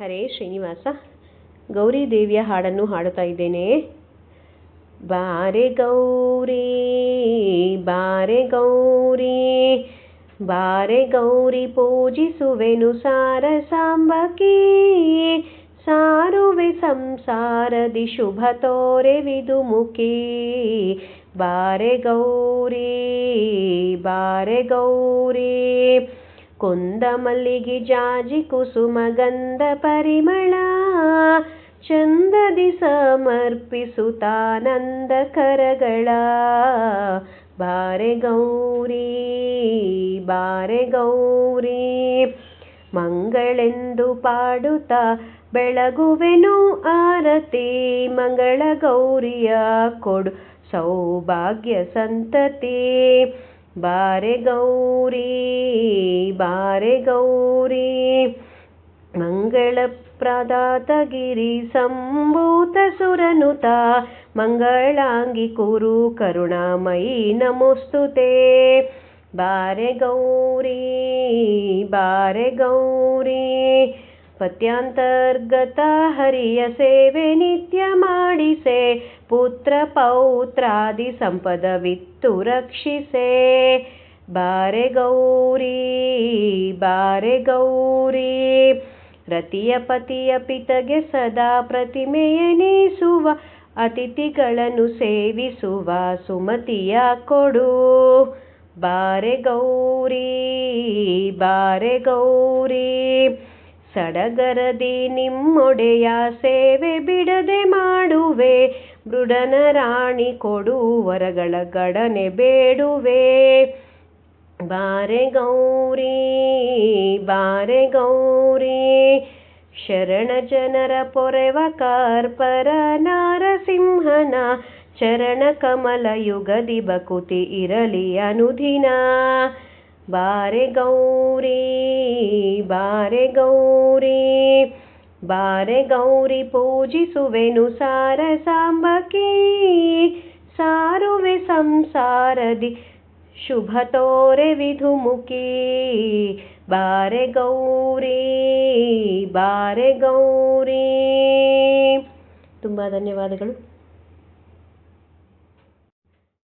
ಹರೇ ಶ್ರೀನಿವಾಸ. ಗೌರಿ ದೇವಿಯ ಹಾಡನ್ನು ಹಾಡುತ್ತಾ ಇದ್ದೇನೆ. ಬಾರೆ ಗೌರಿ ಬಾರೆ ಗೌರಿ ಬಾರೆ ಗೌರಿ ಪೂಜಿಸುವೆನು ಸಾರ ಸಾಂಬಕಿ, ಸಾರುವೆ ಸಂಸಾರದಿ ಶುಭ ತೋರೆ ವಿದುಮುಖಿ. ಬಾರೆ ಗೌರಿ ಬಾರೆ ಗೌರಿ ಕೊಂದ ಮಲ್ಲಿಗೆ ಜಾಜಿ ಕುಸುಮ ಗಂಧ ಪರಿಮಳ, ಚಂದದಿ ಸಮರ್ಪಿಸುತ್ತಾನಂದ ಕರಗಳ. ಬಾರೆ ಗೌರಿ ಬಾರೆ ಗೌರಿ ಮಂಗಳೆಂದು ಪಾಡುತ್ತಾ ಬೆಳಗುವೆನು ಆರತಿ, ಮಂಗಳ ಗೌರಿಯ ಕೊಡು ಸೌಭಾಗ್ಯ ಸಂತತಿ. ಬಾರೆ ಗೌರಿ ಬಾರೆ ಗೌರಿ ಮಂಗಳ ಪ್ರದಾತ ಗಿರಿ ಸಂಭೂತ ಸುರನುತ, ಮಂಗಳಾಂಗಿ ಕುರು ಕರುಣಾಮಯಿ ನಮೋಸ್ತುತೆ. ಬಾರೆ ಗೌರಿ ಬಾರೆ ಗೌರಿ ಪತ್ಯಾಂತರ್ಗತ ಹರಿಯ ಸೇವೆ ನಿತ್ಯ ಮಾಡಿಸೆ, ಪುತ್ರ ಪೌತ್ರಾದಿ ಸಂಪದವಿತ್ತು ರಕ್ಷಿಸೆ. ಬಾರೆ ಗೌರಿ ಬಾರೆ ಗೌರಿ ರತಿಯ ಪತಿಯ ಪಿತಗೆ ಸದಾ ಪ್ರತಿಮೆಯೆನಿಸುವ, ಅತಿಥಿಗಳನ್ನು ಸೇವಿಸುವ ಸುಮತಿಯ ಕೊಡು. ಬಾರೆ ಗೌರಿ ಬಾರೆ ಗೌರಿ ಸಡಗರದಿ ನಿಮ್ಮೊಡೆಯ ಸೇವೆ ಬಿಡದೆ ಮಾಡುವೆ, ಮೃಡನ ರಾಣಿ ಕೊಡು ವರಗಳ ಗಡನೆ ಬೇಡುವೆ. ಬಾರೆ ಗೌರಿ ಬಾರೆ ಗೌರಿ ಶರಣ ಜನರ ಪೊರೆವ ಕಾರ್ಪರ ನಾರಸಿಂಹನ, ಚರಣ ಕಮಲ ಯುಗದಿ ಬಕುತಿ ಇರಲಿ ಅನುದಿನ. ಬಾರೆ ಗೌರಿ ಬಾರೆ ಗೌರಿ ಬಾರೆ ಗೌರಿ ಪೂಜಿಸುವೆನು ಸಾರ ಸಾಂಬಕಿ, ಸಾರುವೆ ಸಂಸಾರದಿ ಶುಭ ತೋರೆ ವಿಧುಮುಖಿ. ಬಾರೆ ಗೌರಿ ಬಾರೆ ಗೌರಿ. ತುಂಬ ಧನ್ಯವಾದಗಳು.